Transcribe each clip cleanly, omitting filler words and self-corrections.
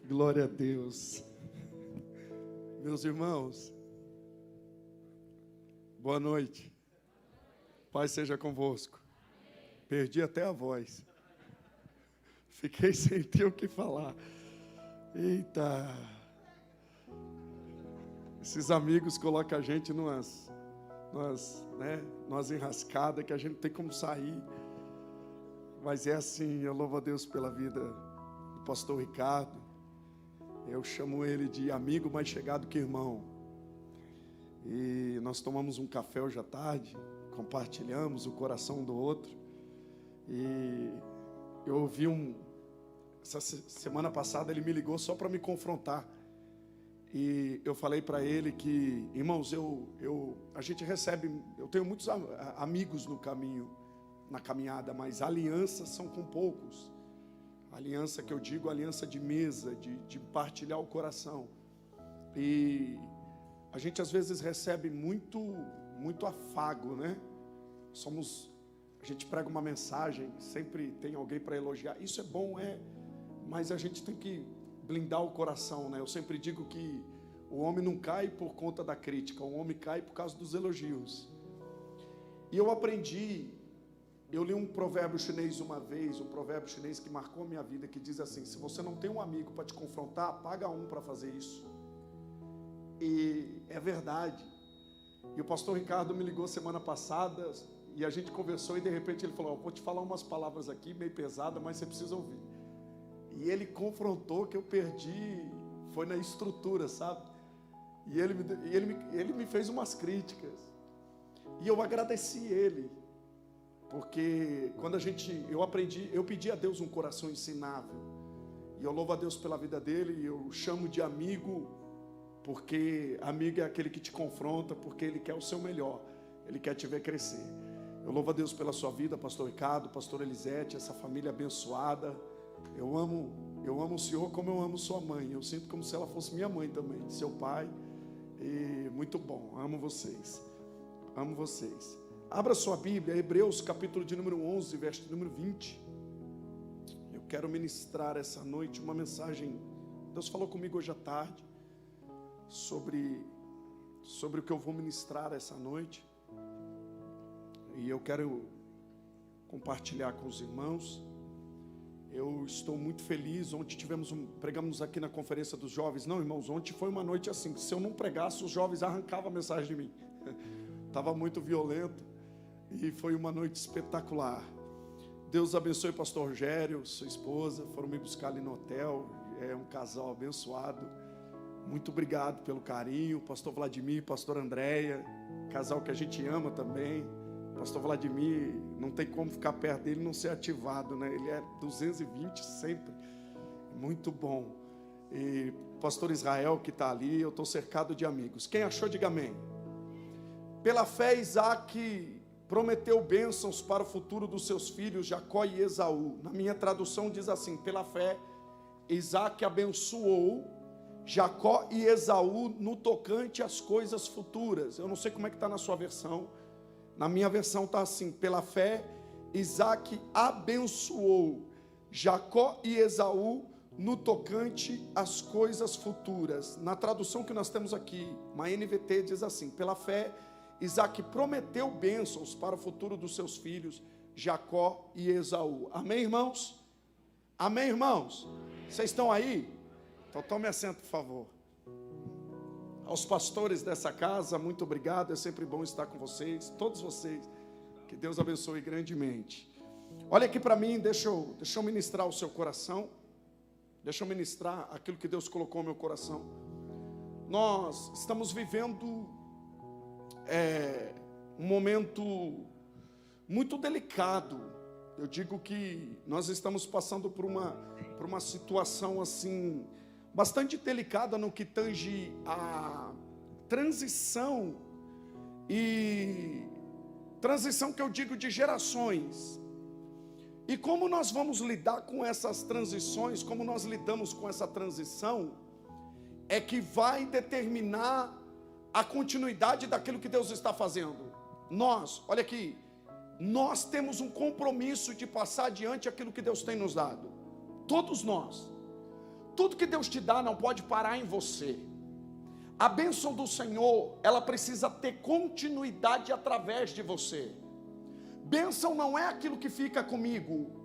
Glória a Deus. Meus irmãos, boa noite. Paz seja convosco. Perdi até a voz. Fiquei sem ter o que falar. Eita. Esses amigos colocam a gente numas enrascadas que a gente não tem como sair. Mas é assim, eu louvo a Deus pela vida do pastor Ricardo. Eu chamo ele de amigo mais chegado que irmão. E nós tomamos um café hoje à tarde, compartilhamos o coração um do outro. E eu ouvi essa semana passada ele me ligou só para me confrontar. E eu falei para ele que, irmãos, a gente recebe, eu tenho muitos amigos no caminho, na caminhada, mas alianças são com poucos. Aliança que eu digo, aliança de mesa, de partilhar o coração. E a gente às vezes recebe muito afago, né? A gente prega uma mensagem, sempre tem alguém para elogiar. Isso é bom, mas a gente tem que blindar o coração, né? Eu sempre digo que o homem não cai por conta da crítica, o homem cai por causa dos elogios. E eu li um provérbio chinês uma vez, um provérbio chinês que marcou a minha vida, que diz assim: se você não tem um amigo para te confrontar, paga um para fazer isso. E é verdade. E o pastor Ricardo me ligou semana passada, e a gente conversou, e de repente ele falou: vou te falar umas palavras aqui, meio pesadas, mas você precisa ouvir. E ele confrontou que eu perdi, foi na estrutura, sabe? E ele me fez umas críticas. E eu agradeci ele. Porque quando eu pedi a Deus um coração ensinável. E eu louvo a Deus pela vida dele, e eu chamo de amigo, porque amigo é aquele que te confronta, porque ele quer o seu melhor, ele quer te ver crescer. Eu louvo a Deus pela sua vida, pastor Ricardo, pastor Elisete, essa família abençoada. Eu amo o Senhor como eu amo sua mãe. Eu sinto como se ela fosse minha mãe também, seu pai. E muito bom, amo vocês. Amo vocês. Abra sua Bíblia, Hebreus capítulo de número 11, verso número 20. Eu quero ministrar essa noite uma mensagem. Deus falou comigo hoje à tarde sobre o que eu vou ministrar essa noite. E eu quero compartilhar com os irmãos. Eu estou muito feliz. Ontem pregamos aqui na conferência dos jovens. Não, irmãos, ontem foi uma noite assim, se eu não pregasse, os jovens arrancavam a mensagem de mim. Estava muito violento. E foi uma noite espetacular. Deus abençoe o pastor Rogério, sua esposa, foram me buscar ali no hotel. É um casal abençoado. Muito obrigado pelo carinho. Pastor Vladimir, pastor Andréia, casal que a gente ama também. Pastor Vladimir, não tem como ficar perto dele e não ser ativado, né? Ele é 220 sempre. Muito bom. E pastor Israel que está ali, eu estou cercado de amigos. Quem achou, diga amém. Pela fé, Isaac prometeu bênçãos para o futuro dos seus filhos, Jacó e Esaú. Na minha tradução diz assim: pela fé, Isaac abençoou Jacó e Esaú no tocante às coisas futuras. Eu não sei como é que está na sua versão. Na minha versão está assim: pela fé, Isaac abençoou Jacó e Esaú no tocante às coisas futuras. Na tradução que nós temos aqui, uma NVT diz assim: pela fé, Isaac prometeu bênçãos para o futuro dos seus filhos, Jacó e Esaú. Amém, irmãos? Amém, irmãos? Vocês estão aí? Então tome assento, por favor. Aos pastores dessa casa, muito obrigado. É sempre bom estar com vocês, todos vocês. Que Deus abençoe grandemente. Olha aqui para mim, deixa eu ministrar o seu coração. Deixa eu ministrar aquilo que Deus colocou no meu coração. Nós estamos vivendo um momento muito delicado. Eu digo que nós estamos passando por uma situação assim bastante delicada no que tange a transição, e transição que eu digo de gerações. E como nós vamos lidar com essas transições, como nós lidamos com essa transição, é que vai determinar a continuidade daquilo que Deus está fazendo. Olha aqui, nós temos um compromisso de passar adiante aquilo que Deus tem nos dado. Todos nós. Tudo que Deus te dá não pode parar em você. A bênção do Senhor, ela precisa ter continuidade através de você. Bênção não é aquilo que fica comigo.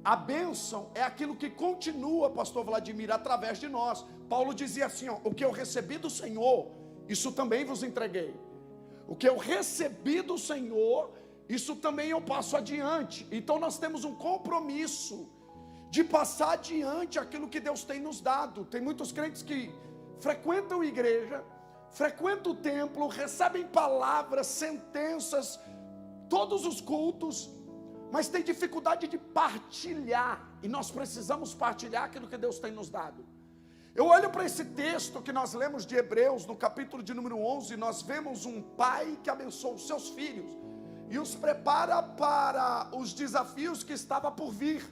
A bênção é aquilo que continua, pastor Vladimir, através de nós. Paulo dizia assim, o que eu recebi do Senhor, isso também vos entreguei. O que eu recebi do Senhor, isso também eu passo adiante. Então nós temos um compromisso de passar adiante aquilo que Deus tem nos dado. Tem muitos crentes que frequentam a igreja, frequentam o templo, recebem palavras, sentenças, todos os cultos, mas tem dificuldade de partilhar, e nós precisamos partilhar aquilo que Deus tem nos dado. Eu olho para esse texto que nós lemos de Hebreus, no capítulo de número 11, nós vemos um pai que abençoa os seus filhos, e os prepara para os desafios que estava por vir.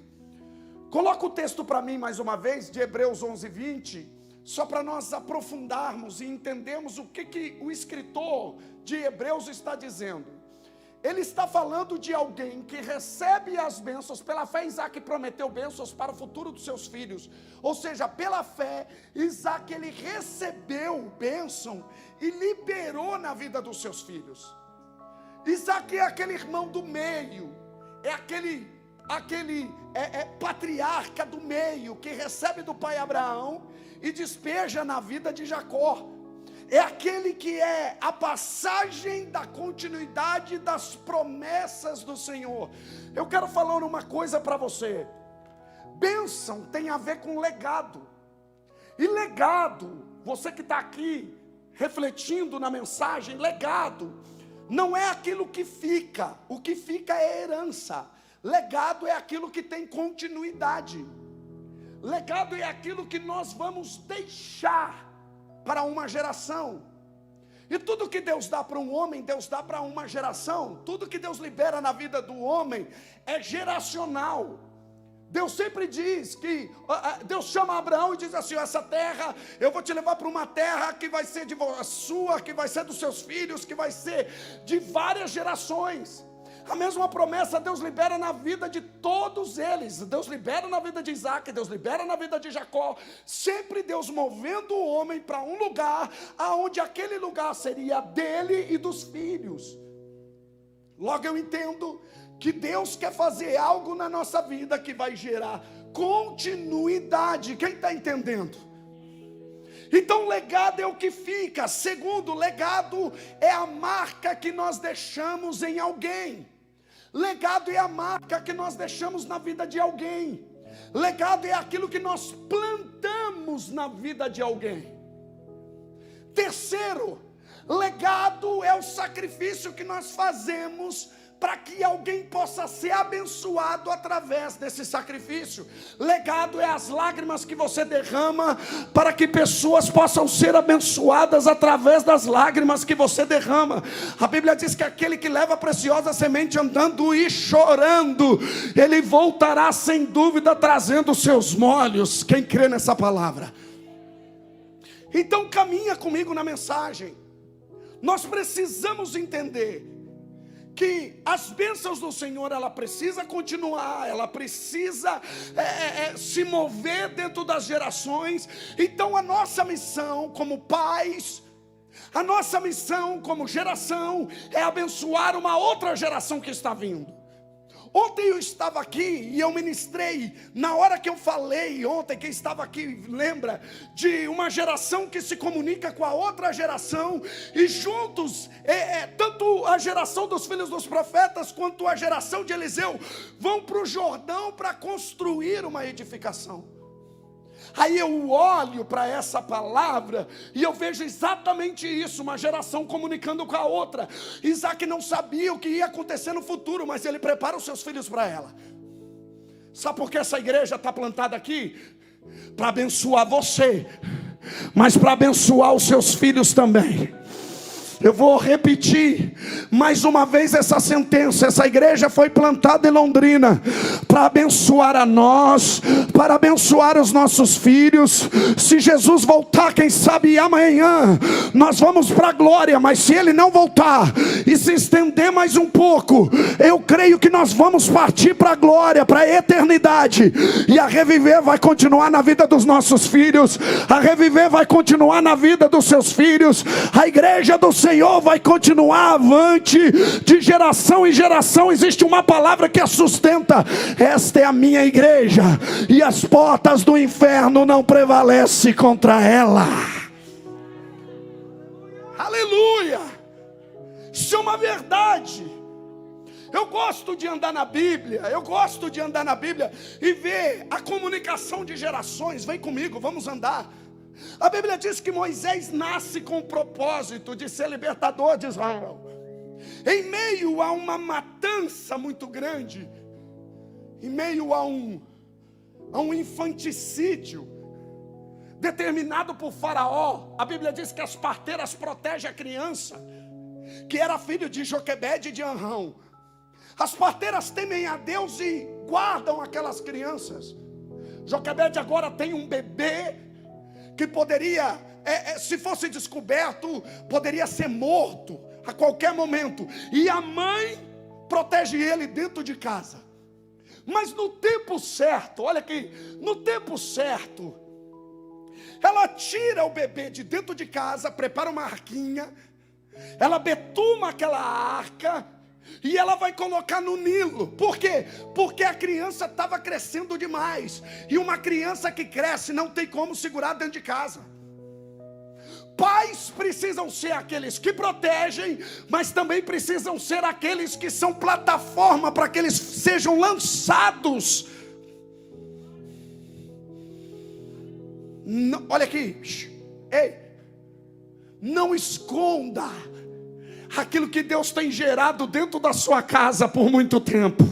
Coloca o texto para mim mais uma vez, de Hebreus 11, 20, só para nós aprofundarmos e entendermos o que o escritor de Hebreus está dizendo. Ele está falando de alguém que recebe as bênçãos. Pela fé, Isaac prometeu bênçãos para o futuro dos seus filhos. Ou seja, pela fé, Isaac ele recebeu bênção e liberou na vida dos seus filhos. Isaac é aquele irmão do meio, é aquele patriarca do meio, que recebe do pai Abraão e despeja na vida de Jacó. É aquele que é a passagem da continuidade das promessas do Senhor. Eu quero falar uma coisa para você. Bênção tem a ver com legado. E legado, você que está aqui refletindo na mensagem, legado não é aquilo que fica. O que fica é herança. Legado é aquilo que tem continuidade. Legado é aquilo que nós vamos deixar para uma geração. E tudo que Deus dá para um homem, Deus dá para uma geração. Tudo que Deus libera na vida do homem é geracional. Deus sempre diz que Deus chama Abraão e diz assim: essa terra, eu vou te levar para uma terra que vai ser sua, que vai ser dos seus filhos, que vai ser de várias gerações. A mesma promessa Deus libera na vida de todos eles. Deus libera na vida de Isaac, Deus libera na vida de Jacó. Sempre Deus movendo o homem para um lugar, aonde aquele lugar seria dele e dos filhos. Logo eu entendo que Deus quer fazer algo na nossa vida que vai gerar continuidade. Quem está entendendo? Então legado é o que fica. Segundo, legado é a marca que nós deixamos em alguém. Legado é a marca que nós deixamos na vida de alguém. Legado é aquilo que nós plantamos na vida de alguém. Terceiro, legado é o sacrifício que nós fazemos para que alguém possa ser abençoado através desse sacrifício. Legado é as lágrimas que você derrama para que pessoas possam ser abençoadas através das lágrimas que você derrama. A Bíblia diz que aquele que leva a preciosa semente andando e chorando, ele voltará sem dúvida trazendo os seus molhos. Quem crê nessa palavra? Então caminha comigo na mensagem. Nós precisamos entender que as bênçãos do Senhor, ela precisa continuar, ela precisa se mover dentro das gerações. Então a nossa missão como pais, a nossa missão como geração é abençoar uma outra geração que está vindo. Ontem eu estava aqui e eu ministrei, na hora que eu falei ontem, quem estava aqui lembra, de uma geração que se comunica com a outra geração, e juntos, tanto a geração dos filhos dos profetas, quanto a geração de Eliseu, vão para o Jordão para construir uma edificação. Aí eu olho para essa palavra e eu vejo exatamente isso, uma geração comunicando com a outra. Isaac não sabia o que ia acontecer no futuro, mas ele prepara os seus filhos para ela. Sabe por que essa igreja está plantada aqui? Para abençoar você, mas para abençoar os seus filhos também. Eu vou repetir mais uma vez essa sentença. Essa igreja foi plantada em Londrina para abençoar a nós, para abençoar os nossos filhos. Se Jesus voltar, quem sabe amanhã, nós vamos para a glória. Mas se Ele não voltar e se estender mais um pouco, eu creio que nós vamos partir para a glória, para a eternidade. E a Reviver vai continuar na vida dos nossos filhos. A Reviver vai continuar na vida dos seus filhos. A igreja do Senhor vai continuar avante. De geração em geração existe uma palavra que a sustenta. Esta é a minha igreja, e as portas do inferno não prevalecem contra ela. Aleluia! Isso é uma verdade. Eu gosto de andar na Bíblia, e ver a comunicação de gerações. Vem comigo, vamos andar. A Bíblia diz que Moisés nasce com o propósito de ser libertador de Israel. Em meio a uma matança muito grande, em meio a um infanticídio determinado por Faraó, a Bíblia diz que as parteiras protegem a criança, que era filho de Joquebede e de Anrão. As parteiras temem a Deus e guardam aquelas crianças. Joquebede agora tem um bebê que poderia, se fosse descoberto, poderia ser morto a qualquer momento. E a mãe protege ele dentro de casa. Mas no tempo certo, olha aqui, no tempo certo, ela tira o bebê de dentro de casa, prepara uma arquinha, ela betuma aquela arca e ela vai colocar no Nilo. Por quê? Porque a criança estava crescendo demais. E uma criança que cresce não tem como segurar dentro de casa. Pais precisam ser aqueles que protegem, mas também precisam ser aqueles que são plataforma para que eles sejam lançados. Não, olha aqui, ei, não esconda aquilo que Deus tem gerado dentro da sua casa por muito tempo.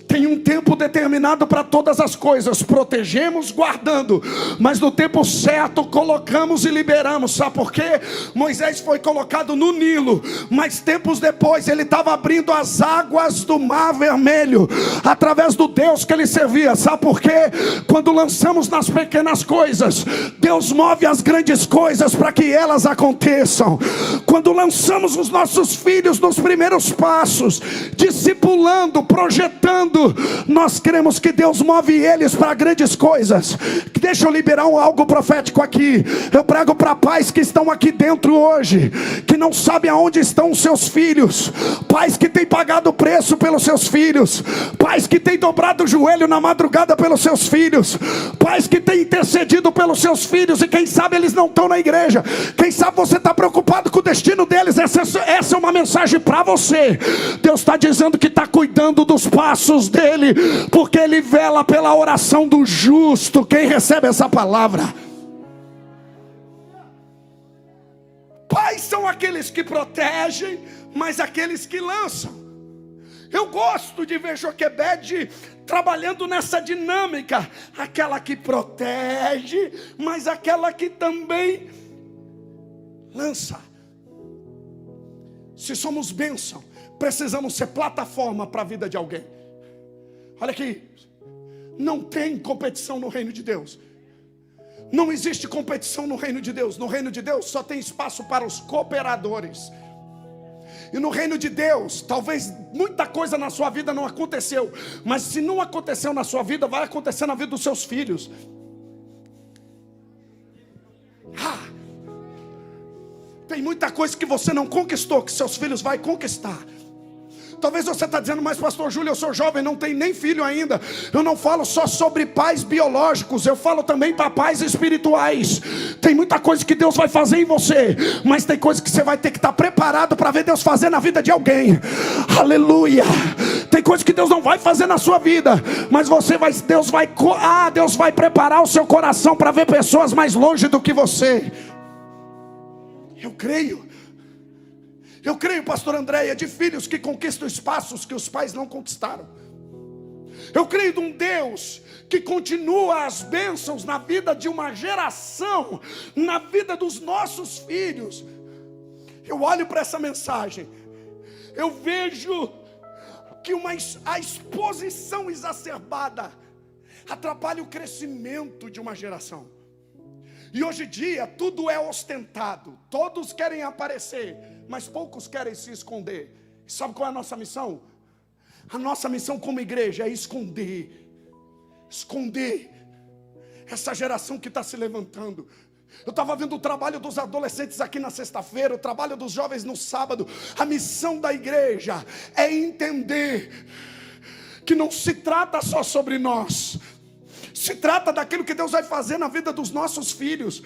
Tem um tempo determinado para todas as coisas. Protegemos guardando, mas no tempo certo colocamos e liberamos. Sabe por quê? Moisés foi colocado no Nilo, mas tempos depois ele estava abrindo as águas do Mar Vermelho, através do Deus que ele servia. Sabe por quê? Quando lançamos nas pequenas coisas, Deus move as grandes coisas para que elas aconteçam. Quando lançamos os nossos filhos nos primeiros passos, discipulando, projetando, nós cremos que Deus move eles para grandes coisas. Deixa eu liberar algo profético aqui. Eu prego para pais que estão aqui dentro hoje, que não sabem aonde estão os seus filhos, pais que têm pagado o preço pelos seus filhos, pais que têm dobrado o joelho na madrugada pelos seus filhos, pais que têm intercedido pelos seus filhos, e quem sabe eles não estão na igreja, quem sabe você está preocupado com o destino deles. Essa é uma mensagem para você. Deus está dizendo que está cuidando dos passos dele, porque ele vela pela oração do justo. Quem recebe essa palavra? Pais são aqueles que protegem, mas aqueles que lançam. Eu gosto de ver Joquebede trabalhando nessa dinâmica, aquela que protege, mas aquela que também lança. Se somos bênção, precisamos ser plataforma para a vida de alguém. Olha aqui, não tem competição no reino de Deus. Não existe competição no reino de Deus. No reino de Deus só tem espaço para os cooperadores. E no reino de Deus, talvez muita coisa na sua vida não aconteceu, mas se não aconteceu na sua vida, vai acontecer na vida dos seus filhos. Tem muita coisa que você não conquistou, que seus filhos vão conquistar. Talvez você está dizendo, mas pastor Júlio, eu sou jovem, não tenho nem filho ainda. Eu não falo só sobre pais biológicos, eu falo também para pais espirituais. Tem muita coisa que Deus vai fazer em você, mas tem coisa que você vai ter que estar preparado para ver Deus fazer na vida de alguém. Aleluia. Tem coisa que Deus não vai fazer na sua vida, mas Deus vai preparar o seu coração para ver pessoas mais longe do que você. Eu creio, pastor Andréia, de filhos que conquistam espaços que os pais não conquistaram. Eu creio de um Deus que continua as bênçãos na vida de uma geração, na vida dos nossos filhos. Eu olho para essa mensagem, eu vejo que a exposição exacerbada atrapalha o crescimento de uma geração. E hoje em dia tudo é ostentado, todos querem aparecer, mas poucos querem se esconder. Sabe qual é a nossa missão? A nossa missão como igreja é esconder essa geração que está se levantando. Eu estava vendo o trabalho dos adolescentes aqui na sexta-feira, o trabalho dos jovens no sábado. A missão da igreja é entender que não se trata só sobre nós, se trata daquilo que Deus vai fazer na vida dos nossos filhos.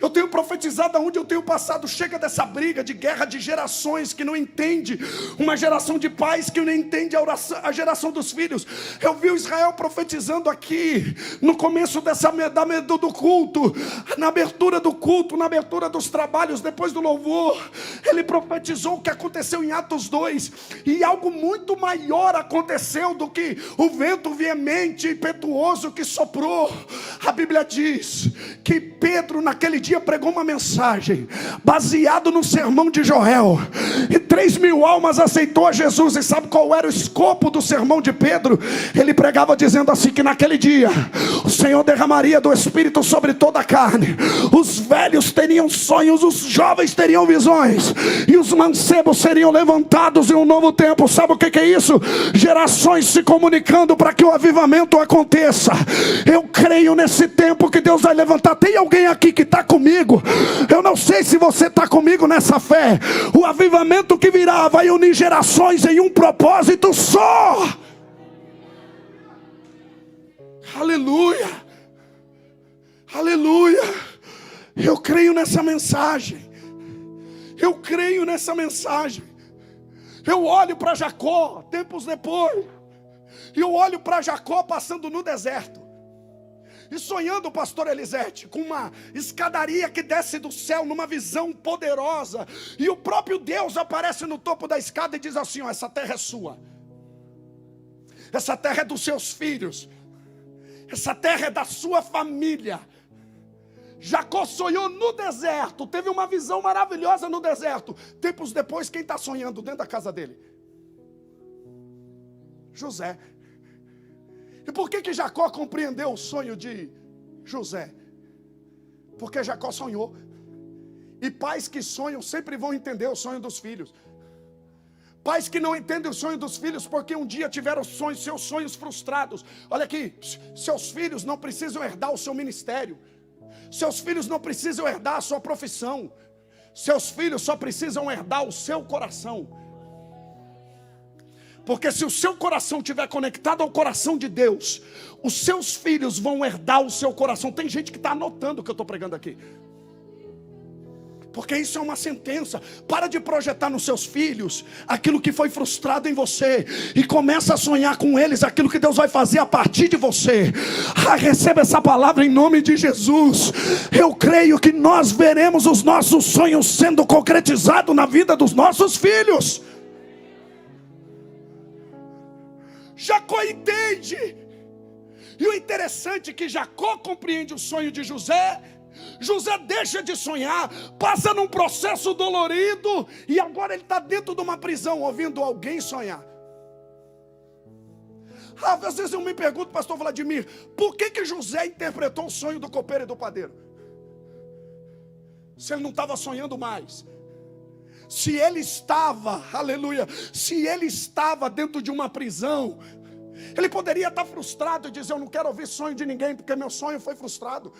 Eu tenho profetizado aonde eu tenho passado. Chega dessa briga de guerra de gerações que não entende. Uma geração de pais que não entende a geração dos filhos. Eu vi o Israel profetizando aqui no começo do culto, na abertura do culto, na abertura dos trabalhos, depois do louvor. Ele profetizou o que aconteceu em Atos 2. E algo muito maior aconteceu do que o vento veemente e impetuoso que soprou. A Bíblia diz que Pedro naquele dia pregou uma mensagem baseado no sermão de Joel, e 3.000 almas aceitou a Jesus. E sabe qual era o escopo do sermão de Pedro? Ele pregava dizendo assim, que naquele dia o Senhor derramaria do Espírito sobre toda a carne. Os velhos teriam sonhos, os jovens teriam visões, e os mancebos seriam levantados em um novo tempo. Sabe o que é isso? Gerações se comunicando para que o avivamento aconteça. Eu creio nesse tempo que Deus vai levantar. Tem alguém aqui que está comigo? Eu não sei se você está comigo nessa fé. O avivamento que virá vai unir gerações em um propósito só. Aleluia, aleluia. Eu creio nessa mensagem. Eu creio nessa mensagem. Eu olho para Jacó tempos depois, e eu olho para Jacó passando no deserto, e sonhando, pastor Elisete, com uma escadaria que desce do céu numa visão poderosa, e o próprio Deus aparece no topo da escada e diz assim: ó, essa terra é sua, essa terra é dos seus filhos, essa terra é da sua família. Jacó sonhou no deserto, teve uma visão maravilhosa no deserto. Tempos depois, quem está sonhando dentro da casa dele? José. E por que Jacó compreendeu o sonho de José? Porque Jacó sonhou. E pais que sonham sempre vão entender o sonho dos filhos. Pais que não entendem o sonho dos filhos porque um dia tiveram sonhos, seus sonhos frustrados. Olha aqui, seus filhos não precisam herdar o seu ministério. Seus filhos não precisam herdar a sua profissão. Seus filhos só precisam herdar o seu coração. Porque se o seu coração estiver conectado ao coração de Deus, os seus filhos vão herdar o seu coração. Tem gente que está anotando o que eu estou pregando aqui, porque isso é uma sentença. Para de projetar nos seus filhos aquilo que foi frustrado em você, e começa a sonhar com eles aquilo que Deus vai fazer a partir de você. Receba essa palavra em nome de Jesus. Eu creio que nós veremos os nossos sonhos sendo concretizados na vida dos nossos filhos. Jacó entende. E o interessante é que Jacó compreende o sonho de José. José deixa de sonhar, passa num processo dolorido, e agora ele está dentro de uma prisão, ouvindo alguém sonhar. Às vezes eu me pergunto, pastor Vladimir, por que José interpretou o sonho do copeiro e do padeiro? Se ele não estava sonhando mais. Se ele estava, aleluia, se ele estava dentro de uma prisão, ele poderia estar frustrado e dizer: eu não quero ouvir sonho de ninguém porque meu sonho foi frustrado.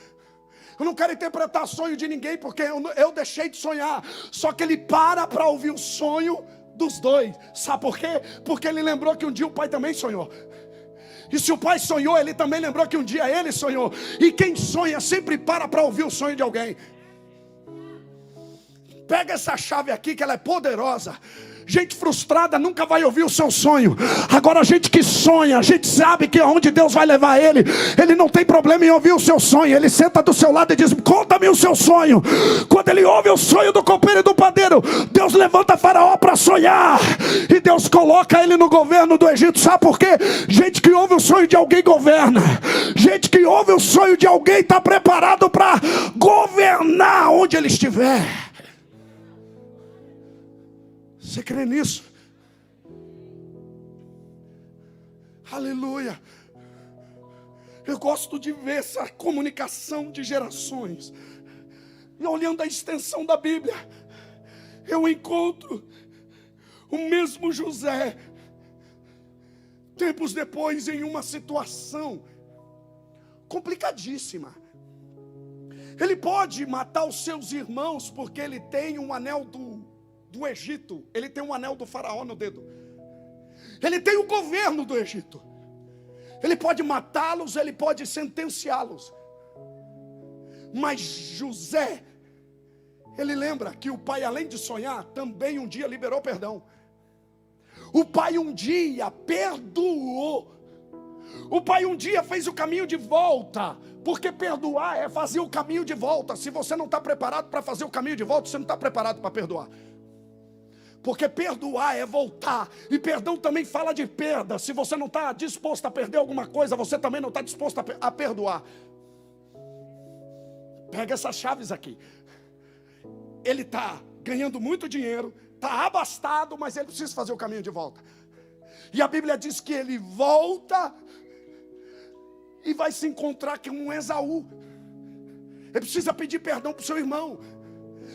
Eu não quero interpretar sonho de ninguém porque eu deixei de sonhar. Só que ele para ouvir o sonho dos dois. Sabe por quê? Porque ele lembrou que um dia o pai também sonhou. E se o pai sonhou, ele também lembrou que um dia ele sonhou. E quem sonha sempre para ouvir o sonho de alguém. Pega essa chave aqui que ela é poderosa. Gente frustrada nunca vai ouvir o seu sonho. Agora a gente que sonha, a gente sabe que aonde Deus vai levar ele não tem problema em ouvir o seu sonho. Ele senta do seu lado e diz: conta-me o seu sonho. Quando ele ouve o sonho do copeiro e do padeiro, Deus levanta Faraó para sonhar, e Deus coloca ele no governo do Egito. Sabe por quê? Gente que ouve o sonho de alguém governa. Gente que ouve o sonho de alguém está preparado para governar onde ele estiver. Você crê nisso? Aleluia. Eu gosto de ver essa comunicação de gerações. E olhando a extensão da Bíblia, eu encontro o mesmo José, tempos depois, em uma situação complicadíssima. Ele pode matar os seus irmãos porque ele tem um anel do Egito. Ele tem um anel do faraó no dedo. Ele tem o governo do Egito. Ele pode matá-los, ele pode sentenciá-los. Mas José, ele lembra que o pai, além de sonhar, também um dia liberou perdão. O pai um dia perdoou. O pai um dia fez o caminho de volta. Porque perdoar é fazer o caminho de volta. Se você não está preparado para fazer o caminho de volta, você não está preparado para perdoar. Porque perdoar é voltar. E perdão também fala de perda. Se você não está disposto a perder alguma coisa, você também não está disposto a perdoar. Pega essas chaves aqui. Ele está ganhando muito dinheiro, está abastado, mas ele precisa fazer o caminho de volta. E a Bíblia diz que ele volta e vai se encontrar com um Esaú. Ele precisa pedir perdão para o seu irmão.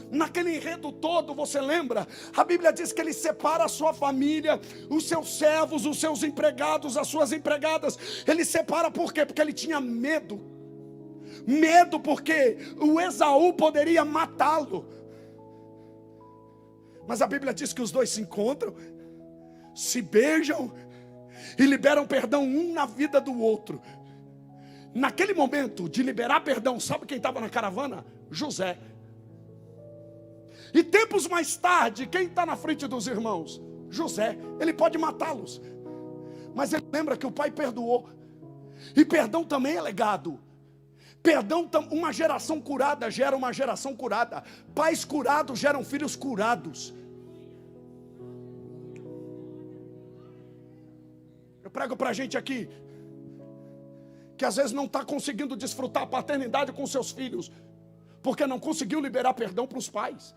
Naquele enredo todo, você lembra? A Bíblia diz que ele separa a sua família, os seus servos, os seus empregados, as suas empregadas. Ele separa por quê? Porque ele tinha medo. Medo porque o Esaú poderia matá-lo. Mas a Bíblia diz que os dois se encontram, se beijam e liberam perdão um na vida do outro. Naquele momento de liberar perdão, sabe quem estava na caravana? José. E tempos mais tarde, quem está na frente dos irmãos? José. Ele pode matá-los, mas ele lembra que o pai perdoou. E perdão também é legado. Perdão, uma geração curada gera uma geração curada. Pais curados geram filhos curados. Eu prego para a gente aqui que às vezes não está conseguindo desfrutar a paternidade com seus filhos, porque não conseguiu liberar perdão para os pais.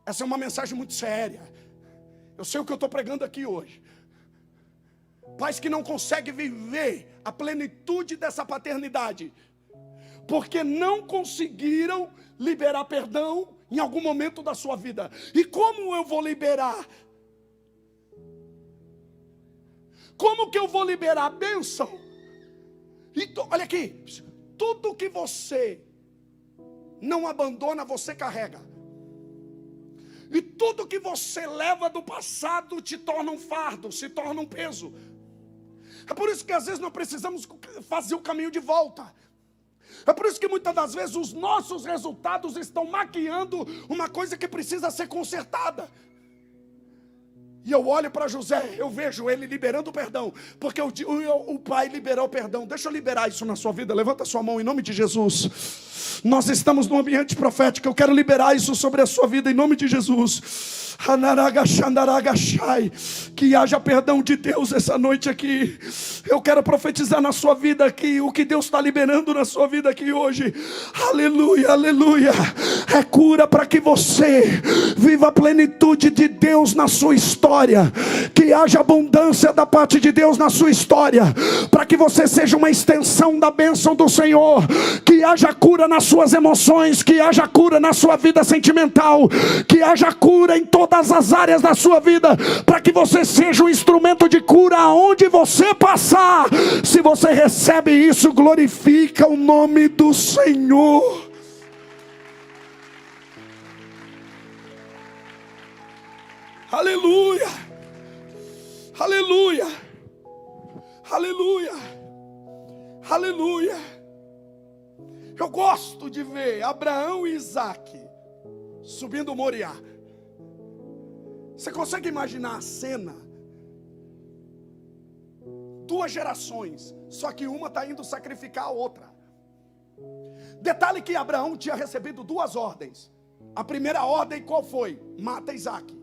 Essa é uma mensagem muito séria. Eu sei o que eu estou pregando aqui hoje. Pais que não conseguem viver a plenitude dessa paternidade, porque não conseguiram liberar perdão em algum momento da sua vida. E como eu vou liberar? Como que eu vou liberar a bênção? Então, olha aqui, tudo que você não abandona, você carrega. E tudo que você leva do passado te torna um fardo, se torna um peso. É por isso que às vezes nós precisamos fazer o caminho de volta. É por isso que muitas das vezes os nossos resultados estão maquiando uma coisa que precisa ser consertada. E eu olho para José, eu vejo ele liberando o perdão, porque o pai liberou o perdão. Deixa eu liberar isso na sua vida. Levanta a sua mão em nome de Jesus. Nós estamos num ambiente profético. Eu quero liberar isso sobre a sua vida em nome de Jesus. Que haja perdão de Deus essa noite aqui. Eu quero profetizar na sua vida aqui o que Deus está liberando na sua vida aqui hoje. Aleluia, aleluia. É cura para que você viva a plenitude de Deus na sua história. Que haja abundância da parte de Deus na sua história, para que você seja uma extensão da bênção do Senhor. Que haja cura nas suas emoções, que haja cura na sua vida sentimental, que haja cura em todas as áreas da sua vida, para que você seja um instrumento de cura aonde você passar. Se você recebe isso, glorifica o nome do Senhor. Aleluia, aleluia, aleluia, aleluia. Eu gosto de ver Abraão e Isaac subindo o Moriá. Você consegue imaginar a cena? Duas gerações, só que uma está indo sacrificar a outra. Detalhe que Abraão tinha recebido duas ordens. A primeira ordem qual foi? Mata Isaac.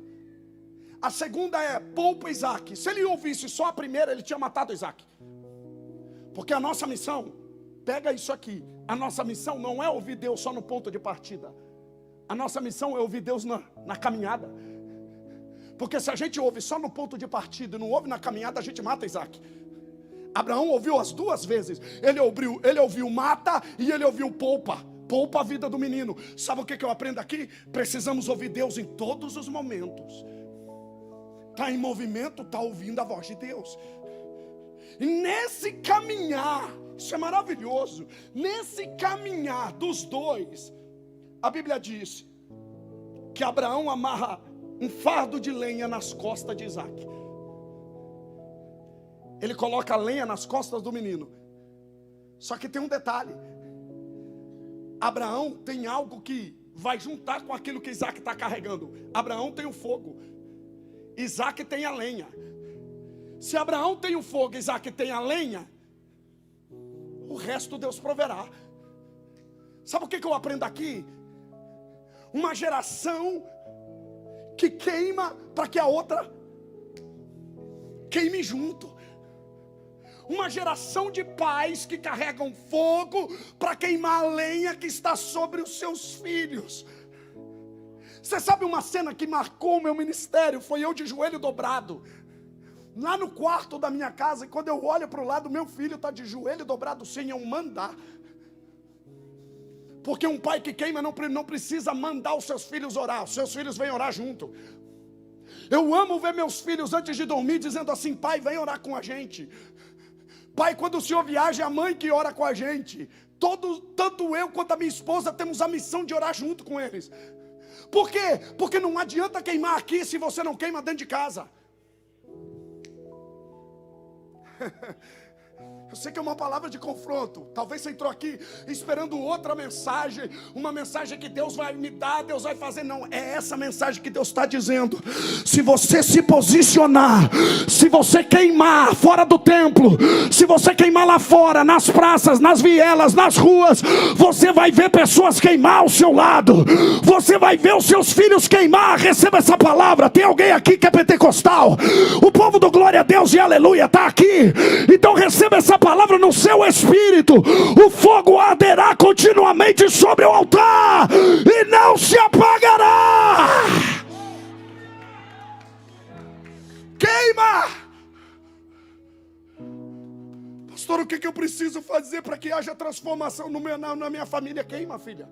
A segunda é poupa Isaac. Se ele ouvisse só a primeira, ele tinha matado Isaac. Porque a nossa missão, pega isso aqui, a nossa missão não é ouvir Deus só no ponto de partida. A nossa missão é ouvir Deus na caminhada. Porque se a gente ouve só no ponto de partida e não ouve na caminhada, a gente mata Isaac. Abraão ouviu as duas vezes. Ele ouviu mata e ele ouviu poupa. Poupa a vida do menino. Sabe o que eu aprendo aqui? Precisamos ouvir Deus em todos os momentos. Está em movimento, está ouvindo a voz de Deus. E nesse caminhar, isso é maravilhoso. Nesse caminhar dos dois, a Bíblia diz que Abraão amarra um fardo de lenha nas costas de Isaac. Ele coloca a lenha nas costas do menino. Só que tem um detalhe. Abraão tem algo que vai juntar com aquilo que Isaac está carregando. Abraão tem o fogo. Isaac tem a lenha. Se Abraão tem o fogo e Isaac tem a lenha, o resto Deus proverá. Sabe o que eu aprendo aqui? Uma geração que queima para que a outra queime junto. Uma geração de pais que carregam fogo para queimar a lenha que está sobre os seus filhos. Você sabe uma cena que marcou o meu ministério? Foi eu de joelho dobrado, lá no quarto da minha casa, e quando eu olho para o lado, meu filho está de joelho dobrado sem eu mandar. Porque um pai que queima não precisa mandar os seus filhos orar, os seus filhos vêm orar junto. Eu amo ver meus filhos antes de dormir dizendo assim: pai, vem orar com a gente. Pai, quando o senhor viaja, é a mãe que ora com a gente. Tanto eu quanto a minha esposa temos a missão de orar junto com eles. Por quê? Porque não adianta queimar aqui se você não queima dentro de casa. Eu sei que é uma palavra de confronto. Talvez você entrou aqui esperando outra mensagem, uma mensagem que Deus vai me dar, Deus vai fazer. Não, é essa mensagem que Deus está dizendo. Se você se posicionar, se você queimar fora do templo, se você queimar lá fora, nas praças, nas vielas, nas ruas, você vai ver pessoas queimar ao seu lado. Você vai ver os seus filhos queimar. Receba essa palavra. Tem alguém aqui que é pentecostal? O povo do glória a Deus e aleluia está aqui. Então receba essa palavra no seu espírito. O fogo arderá continuamente sobre o altar e não se apagará. Queima. Pastor, o que eu preciso fazer para que haja transformação na minha família? Queima, filha.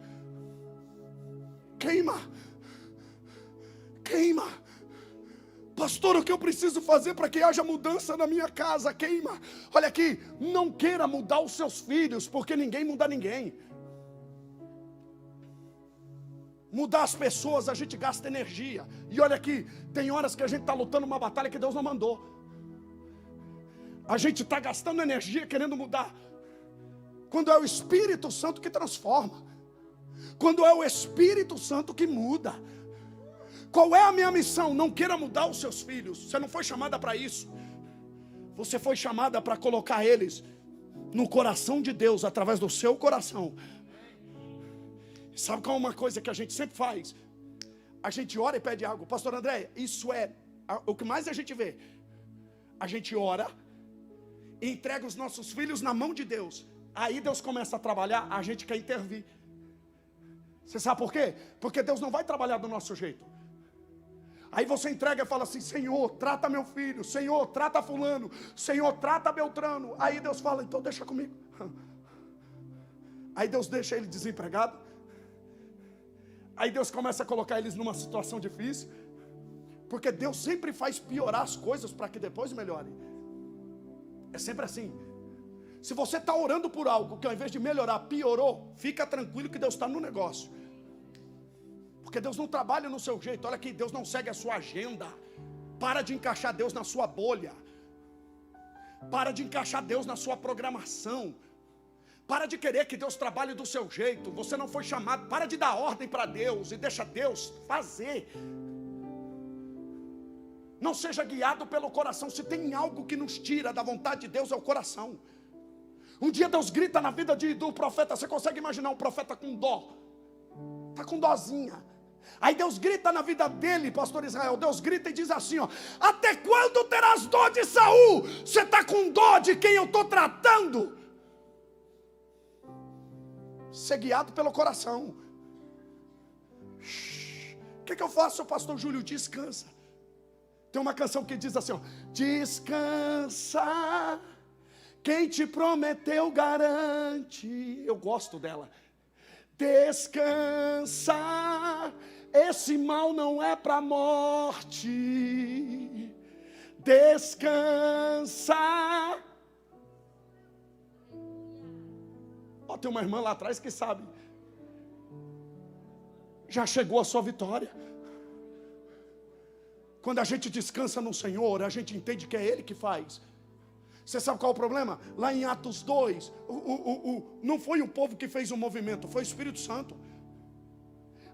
Queima. Queima. Pastor, o que eu preciso fazer para que haja mudança na minha casa? Queima. Olha aqui, não queira mudar os seus filhos, porque ninguém muda ninguém. Mudar as pessoas, a gente gasta energia. E olha aqui, tem horas que a gente está lutando uma batalha que Deus não mandou. A gente está gastando energia querendo mudar. Quando é o Espírito Santo que transforma. Quando é o Espírito Santo que muda. Qual é a minha missão? Não queira mudar os seus filhos. Você não foi chamada para isso. Você foi chamada para colocar eles no coração de Deus, através do seu coração. Sabe qual é uma coisa que a gente sempre faz? A gente ora e pede algo. Pastor André, isso é o que mais a gente vê. A gente ora e entrega os nossos filhos na mão de Deus. Aí Deus começa a trabalhar, a gente quer intervir. Você sabe por quê? Porque Deus não vai trabalhar do nosso jeito. Aí você entrega e fala assim: Senhor, trata meu filho. Senhor, trata fulano. Senhor, trata Beltrano. Aí Deus fala: então deixa comigo. Aí Deus deixa ele desempregado. Aí Deus começa a colocar eles numa situação difícil. Porque Deus sempre faz piorar as coisas para que depois melhore. É sempre assim. Se você está orando por algo que ao invés de melhorar, piorou, fica tranquilo que Deus está no negócio. Porque Deus não trabalha no seu jeito. Olha aqui, Deus não segue a sua agenda. Para de encaixar Deus na sua bolha. Para de encaixar Deus na sua programação. Para de querer que Deus trabalhe do seu jeito. Você não foi chamado. Para de dar ordem para Deus e deixa Deus fazer. Não seja guiado pelo coração. Se tem algo que nos tira da vontade de Deus, é o coração. Um dia Deus grita na vida do profeta. Você consegue imaginar um profeta com dó? Está com dózinha. Aí Deus grita na vida dele, pastor Israel. Deus grita e diz assim, ó: até quando terás dó de Saul? Você está com dó de quem eu estou tratando? Ser guiado pelo coração. O que eu faço, pastor Júlio? Descansa. Tem uma canção que diz assim, ó, descansa, quem te prometeu garante. Eu gosto dela. Descansa, esse mal não é para a morte. Descansa. Ó, tem uma irmã lá atrás que sabe. Já chegou a sua vitória. Quando a gente descansa no Senhor, a gente entende que é Ele que faz. Você sabe qual é o problema? Lá em Atos 2, não foi o povo que fez o movimento, foi o Espírito Santo.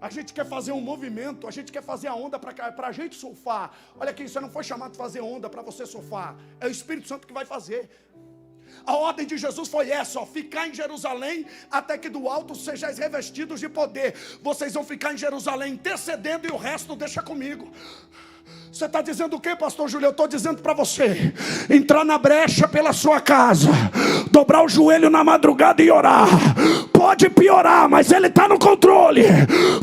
A gente quer fazer um movimento, a gente quer fazer a onda para a gente surfar. Olha aqui, você não foi chamado para fazer onda para você surfar. É o Espírito Santo que vai fazer. A ordem de Jesus foi essa, ó, ficar em Jerusalém até que do alto sejais revestidos de poder. Vocês vão ficar em Jerusalém intercedendo e o resto deixa comigo. Você está dizendo o que, pastor Júlio? Eu estou dizendo para você entrar na brecha pela sua casa, dobrar o joelho na madrugada e orar. Pode piorar, mas Ele está no controle.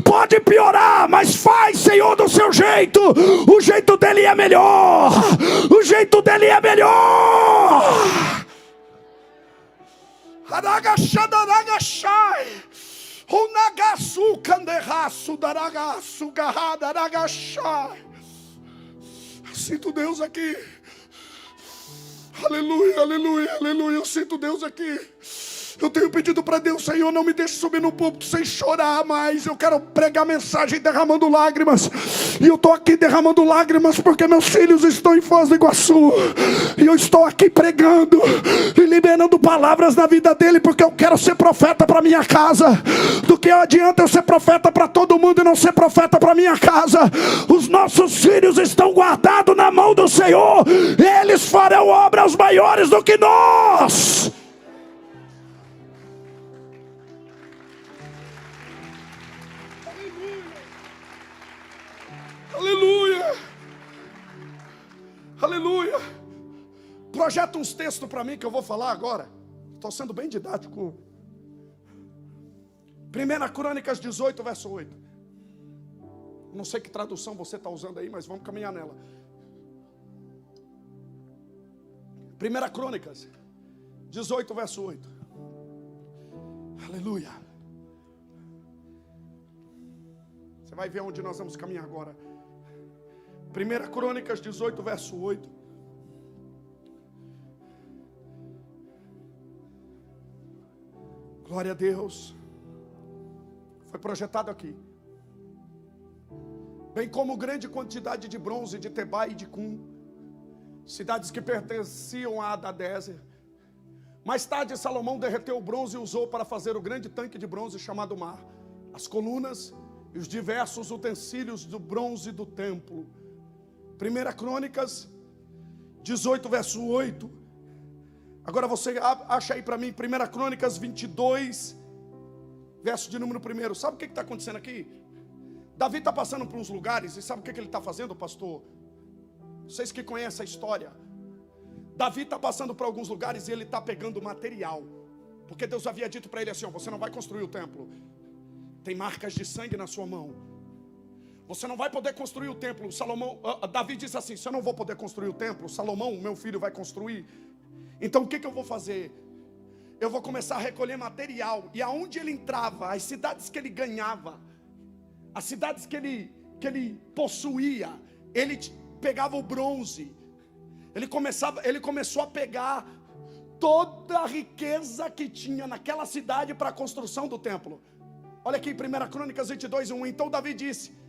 Pode piorar, mas faz, Senhor, do seu jeito. O jeito dEle é melhor. O jeito dEle é melhor. Sinto Deus aqui. Aleluia, aleluia, aleluia. Eu sinto Deus aqui. Eu tenho pedido para Deus, Senhor, não me deixe subir no púlpito sem chorar mais. Eu quero pregar mensagem derramando lágrimas. E eu estou aqui derramando lágrimas porque meus filhos estão em Foz do Iguaçu. E eu estou aqui pregando e liberando palavras na vida dele, porque eu quero ser profeta para minha casa. Do que adianta eu ser profeta para todo mundo e não ser profeta para minha casa? Os nossos filhos estão guardados na mão do Senhor. Eles farão obras maiores do que nós. Aleluia, aleluia. Projeta uns textos para mim que eu vou falar agora. Estou sendo bem didático. 1 Crônicas 18, verso 8. Não sei que tradução você está usando aí, mas vamos caminhar nela. 1 Crônicas 18, verso 8. Aleluia. Você vai ver onde nós vamos caminhar agora. 1 Crônicas 18, verso 8. Glória a Deus. Foi projetado aqui. Bem como grande quantidade de bronze de Tebá e de Cum, cidades que pertenciam a Hadadezer. Mais tarde Salomão derreteu o bronze e usou para fazer o grande tanque de bronze chamado Mar, as colunas e os diversos utensílios do bronze do templo. 1 Crônicas 18, verso 8. Agora você acha aí para mim 1 Crônicas 22, verso de número 1. Sabe o que está acontecendo aqui? Davi está passando por uns lugares e sabe o que ele está fazendo, pastor? Vocês que conhecem a história. Davi está passando por alguns lugares e ele está pegando material. Porque Deus havia dito para ele assim, ó, você não vai construir o templo. Tem marcas de sangue na sua mão. Você não vai poder construir o templo. Davi disse assim, se eu não vou poder construir o templo, Salomão, meu filho, vai construir. Então o que eu vou fazer? Eu vou começar a recolher material. E aonde ele entrava, as cidades que ele ganhava, as cidades que ele possuía, ele pegava o bronze. Ele começou a pegar toda a riqueza que tinha naquela cidade para a construção do templo. Olha aqui, 1 Crônicas 22, 1. Então Davi disse,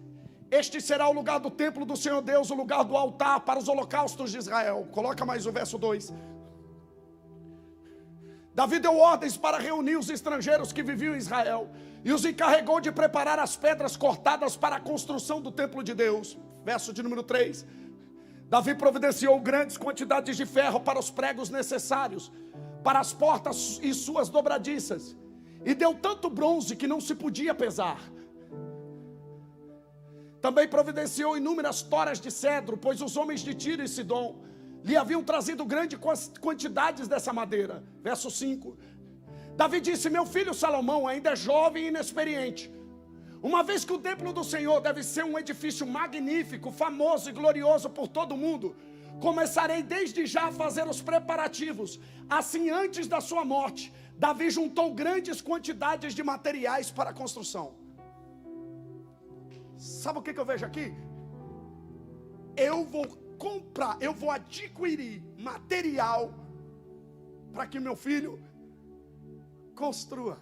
este será o lugar do templo do Senhor Deus, o lugar do altar para os holocaustos de Israel. Coloca mais o verso 2. Davi deu ordens para reunir os estrangeiros que viviam em Israel e os encarregou de preparar as pedras cortadas para a construção do templo de Deus. Verso de número 3. Davi providenciou grandes quantidades de ferro para os pregos necessários, para as portas e suas dobradiças, e deu tanto bronze que não se podia pesar. Também providenciou inúmeras toras de cedro, pois os homens de Tiro e Sidom lhe haviam trazido grandes quantidades dessa madeira. Verso 5. Davi disse, meu filho Salomão ainda é jovem e inexperiente. Uma vez que o templo do Senhor deve ser um edifício magnífico, famoso e glorioso por todo mundo, começarei desde já a fazer os preparativos. Assim, antes da sua morte, Davi juntou grandes quantidades de materiais para a construção. Sabe o que eu vejo aqui? Eu vou comprar, eu vou adquirir material para que meu filho construa.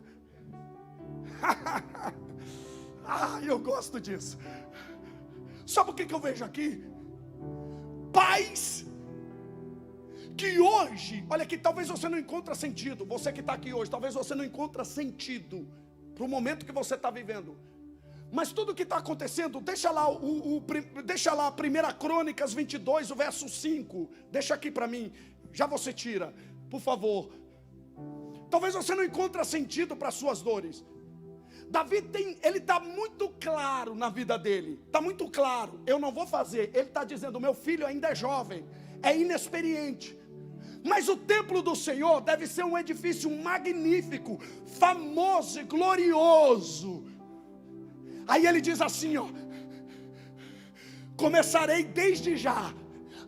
Eu gosto disso. Sabe o que eu vejo aqui? Pais que hoje, olha aqui, talvez você não encontre sentido. Você que está aqui hoje, talvez você não encontre sentido para o momento que você está vivendo. Mas tudo que está acontecendo, deixa lá deixa lá 1 Crônicas 22, o verso 5. Deixa aqui para mim, já você tira, por favor. Talvez você não encontre sentido para as suas dores. Davi ele está muito claro na vida dele, está muito claro, eu não vou fazer. Ele está dizendo, meu filho ainda é jovem, é inexperiente, mas o templo do Senhor deve ser um edifício magnífico, famoso e glorioso. Aí ele diz assim, ó: começarei desde já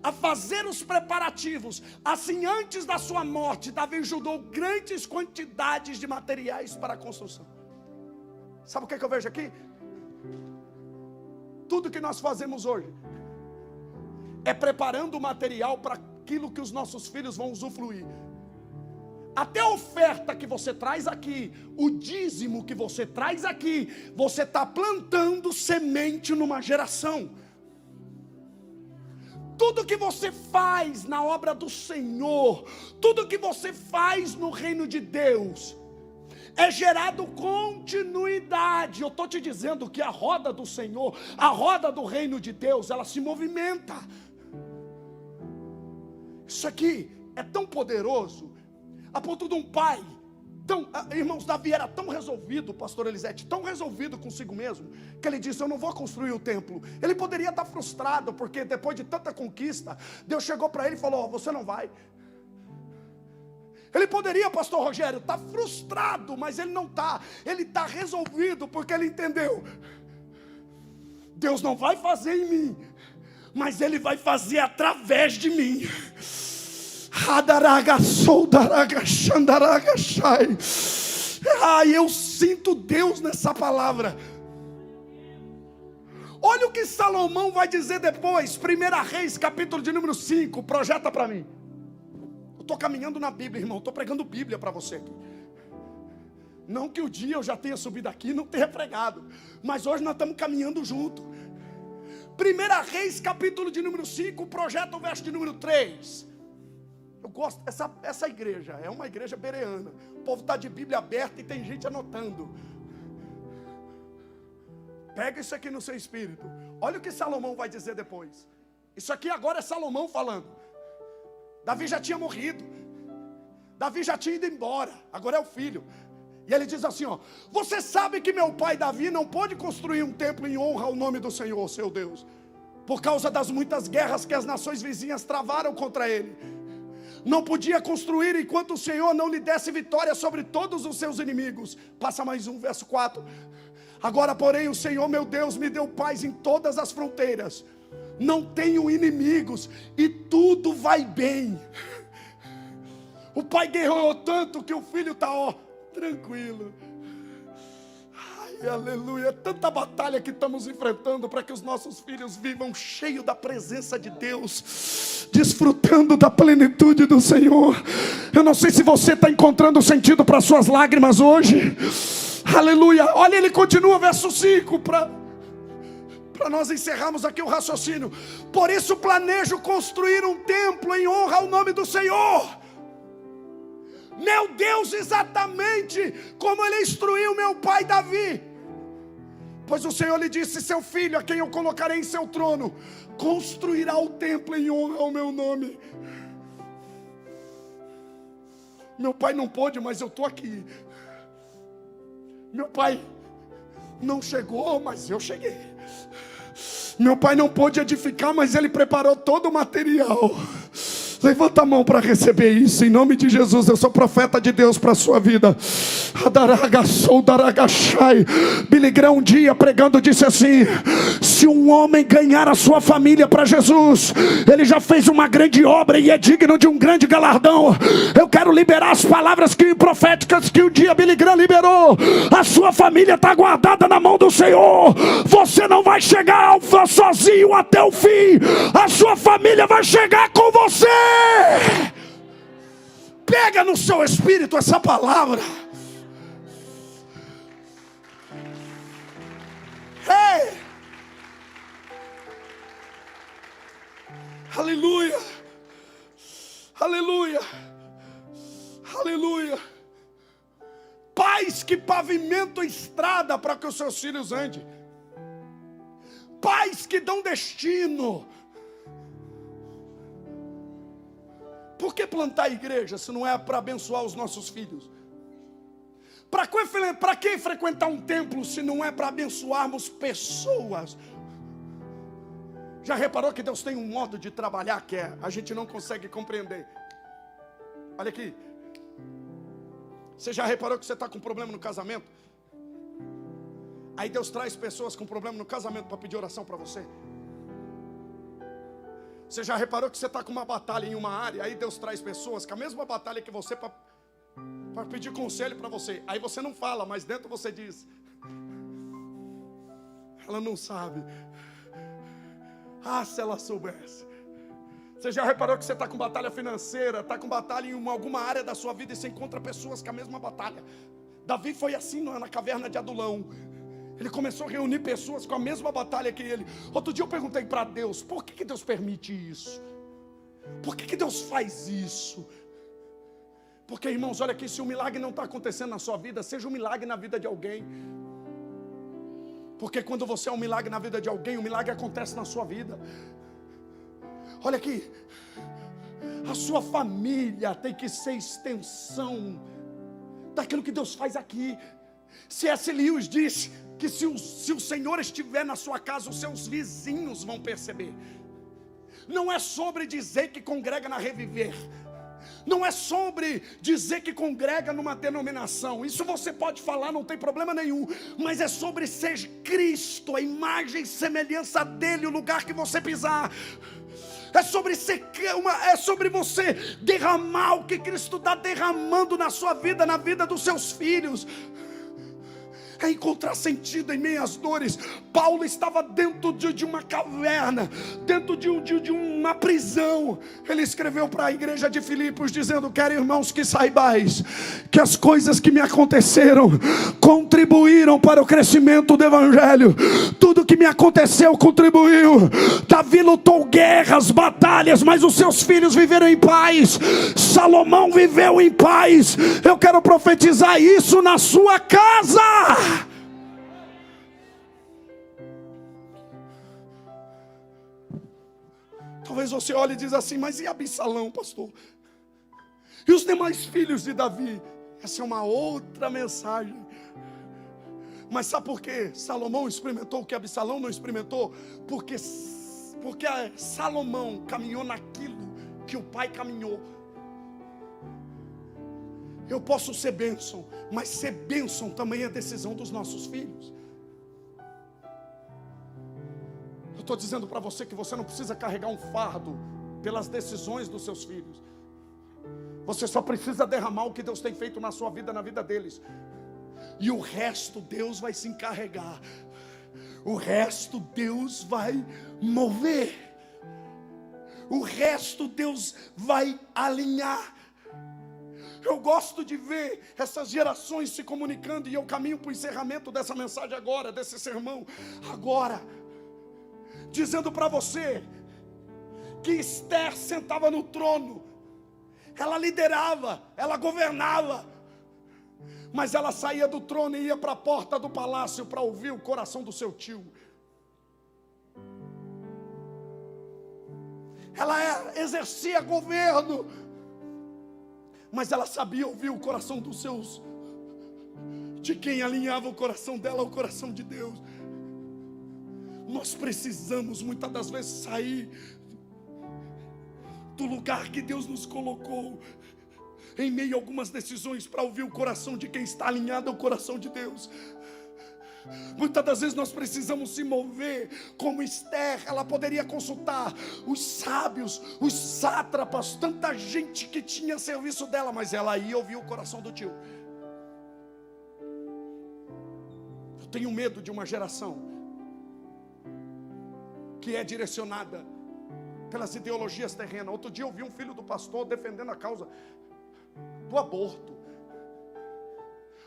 a fazer os preparativos. Assim, antes da sua morte, Davi juntou grandes quantidades de materiais para a construção. Sabe o que eu vejo aqui? Tudo que nós fazemos hoje é preparando o material para aquilo que os nossos filhos vão usufruir. Até a oferta que você traz aqui, o dízimo que você traz aqui, você está plantando semente numa geração. Tudo que você faz na obra do Senhor, tudo que você faz no reino de Deus, é gerado continuidade. Eu estou te dizendo que a roda do Senhor, a roda do reino de Deus, ela se movimenta. Isso aqui é tão poderoso, a ponto de um pai, irmãos, Davi era tão resolvido, pastor Elisete, tão resolvido consigo mesmo, que ele disse, eu não vou construir o templo. Ele poderia estar frustrado, porque depois de tanta conquista, Deus chegou para ele e falou, você não vai. Ele poderia, pastor Rogério, estar frustrado, mas ele não está. Ele está resolvido, porque ele entendeu. Deus não vai fazer em mim, mas Ele vai fazer através de mim. Eu sinto Deus nessa palavra. Olha o que Salomão vai dizer depois. 1 Reis, capítulo de número 5. Projeta para mim. Eu estou caminhando na Bíblia, irmão. Estou pregando Bíblia para você aqui. Não que o dia eu já tenha subido aqui e não tenha pregado, mas hoje nós estamos caminhando junto. 1 Reis, capítulo de número 5, projeta o verso de número 3. Eu gosto, essa igreja é uma igreja bereana. O povo está de Bíblia aberta e tem gente anotando. Pega isso aqui no seu espírito. Olha o que Salomão vai dizer depois. Isso aqui agora é Salomão falando. Davi já tinha morrido. Davi já tinha ido embora. Agora é o filho. E ele diz assim, ó: você sabe que meu pai Davi não pôde construir um templo em honra ao nome do Senhor, seu Deus, por causa das muitas guerras que as nações vizinhas travaram contra ele. Não podia construir enquanto o Senhor não lhe desse vitória sobre todos os seus inimigos. Passa mais um, verso 4. Agora, porém, o Senhor meu Deus me deu paz em todas as fronteiras. Não tenho inimigos e tudo vai bem. O pai guerreou tanto que o filho está, tranquilo. Ai, aleluia. É tanta batalha que estamos enfrentando para que os nossos filhos vivam cheio da presença de Deus, desfrutando da plenitude do Senhor. Eu não sei se você está encontrando sentido para suas lágrimas hoje. Aleluia. Olha, ele continua, verso 5, para nós encerrarmos aqui o raciocínio. Por isso planejo construir um templo em honra ao nome do Senhor. Meu Deus, exatamente como ele instruiu meu pai Davi. Pois o Senhor lhe disse: seu filho, a quem eu colocarei em seu trono, construirá o templo em honra ao meu nome. Meu pai não pôde, mas eu estou aqui. Meu pai não chegou, mas eu cheguei. Meu pai não pôde edificar, mas ele preparou todo o material. Levanta a mão para receber isso. Em nome de Jesus, eu sou profeta de Deus para a sua vida. Billy Graham um dia pregando disse assim: se um homem ganhar a sua família para Jesus, ele já fez uma grande obra e é digno de um grande galardão. Eu quero liberar as palavras proféticas que um dia Billy Graham liberou. A sua família está guardada na mão do Senhor. Você não vai chegar sozinho até o fim. A sua família vai chegar com você. Pega no seu espírito essa palavra. Ei! Aleluia! Aleluia! Aleluia! Pais que pavimentam estrada para que os seus filhos andem. Pais que dão destino. Por que plantar igreja se não é para abençoar os nossos filhos? Para que frequentar um templo se não é para abençoarmos pessoas? Já reparou que Deus tem um modo de trabalhar que a gente não consegue compreender? Olha aqui. Você já reparou que você está com problema no casamento? Aí Deus traz pessoas com problema no casamento para pedir oração para você? Você já reparou que você está com uma batalha em uma área? Aí Deus traz pessoas com a mesma batalha que você para pedir conselho para você. Aí você não fala, mas dentro você diz: ela não sabe. Ah, se ela soubesse. Você já reparou que você está com batalha financeira, está com batalha em alguma área da sua vida e você encontra pessoas com a mesma batalha? Davi foi assim na caverna de Adulão. Ele começou a reunir pessoas com a mesma batalha que ele. Outro dia eu perguntei para Deus: por que Deus permite isso? Por que Deus faz isso? Porque, irmãos, olha aqui, se o milagre não está acontecendo na sua vida, seja um milagre na vida de alguém. Porque quando você é um milagre na vida de alguém, o milagre acontece na sua vida. Olha aqui, a sua família tem que ser extensão daquilo que Deus faz aqui. C.S. Lewis disse que se o Senhor estiver na sua casa, os seus vizinhos vão perceber. Não é sobre dizer que congrega na Reviver. Não é sobre dizer que congrega numa denominação. Isso você pode falar, não tem problema nenhum. Mas é sobre ser Cristo, a imagem e semelhança dele, o lugar que você pisar. É sobre você derramar o que Cristo está derramando na sua vida, na vida dos seus filhos. É encontrar sentido em meio às dores. Paulo estava dentro de uma caverna, dentro de uma prisão. Ele escreveu para a igreja de Filipos dizendo: quero, irmãos, que saibais que as coisas que me aconteceram contribuíram para o crescimento do evangelho. Tudo que me aconteceu contribuiu. Davi lutou guerras, batalhas, mas os seus filhos viveram em paz. Salomão viveu em paz. Eu quero profetizar isso na sua casa. Talvez você olhe e diz assim: mas e Absalão, pastor? E os demais filhos de Davi? Essa é uma outra mensagem. Mas sabe por quê? Salomão experimentou o que Absalão não experimentou? Porque Salomão caminhou naquilo que o pai caminhou. Eu posso ser bênção, mas ser bênção também é decisão dos nossos filhos. Eu estou dizendo para você que você não precisa carregar um fardo pelas decisões dos seus filhos. Você só precisa derramar o que Deus tem feito na sua vida, na vida deles. E o resto Deus vai se encarregar. O resto Deus vai mover. O resto Deus vai alinhar. Eu gosto de ver essas gerações se comunicando, e eu caminho para o encerramento dessa mensagem agora, desse sermão agora, dizendo para você que Esther sentava no trono, ela liderava, ela governava, mas ela saía do trono e ia para a porta do palácio para ouvir o coração do seu tio. Ela exercia governo, mas ela sabia ouvir o coração dos seus, de quem alinhava o coração dela ao coração de Deus. Nós precisamos muitas das vezes sair do lugar que Deus nos colocou. em meio a algumas decisões para ouvir o coração de quem está alinhado ao coração de Deus. Muitas das vezes nós precisamos se mover como Esther. Ela poderia consultar os sábios, os sátrapas, tanta gente que tinha serviço dela, mas ela ia ouvir o coração do tio. Eu tenho medo de uma geração que é direcionada pelas ideologias terrenas. Outro dia eu vi um filho do pastor defendendo a causa do aborto.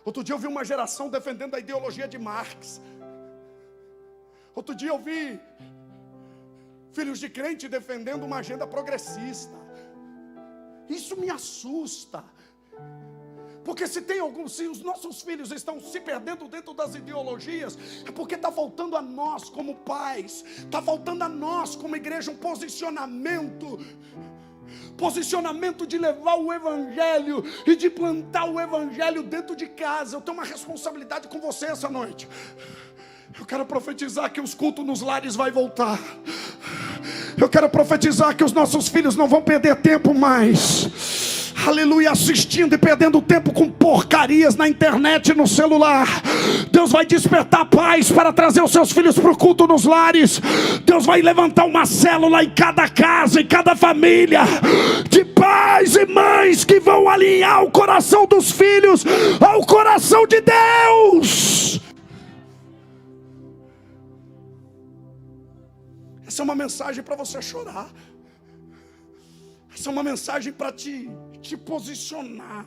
Outro dia eu vi uma geração defendendo a ideologia de Marx. Outro dia eu vi filhos de crente defendendo uma agenda progressista. Isso me assusta. Porque se os nossos filhos estão se perdendo dentro das ideologias, é porque está faltando a nós como pais, está faltando a nós como igreja um posicionamento de levar o evangelho e de plantar o evangelho dentro de casa. Eu tenho uma responsabilidade com você essa noite. Eu quero profetizar que os cultos nos lares vai voltar. Eu quero profetizar que os nossos filhos não vão perder tempo mais, aleluia, assistindo e perdendo tempo com porcarias na internet e no celular. Deus vai despertar pais para trazer os seus filhos para o culto nos lares. Deus vai levantar uma célula em cada casa, em cada família, de pais e mães que vão alinhar o coração dos filhos ao coração de Deus. Essa é uma mensagem para você chorar. Essa é uma mensagem para te posicionar.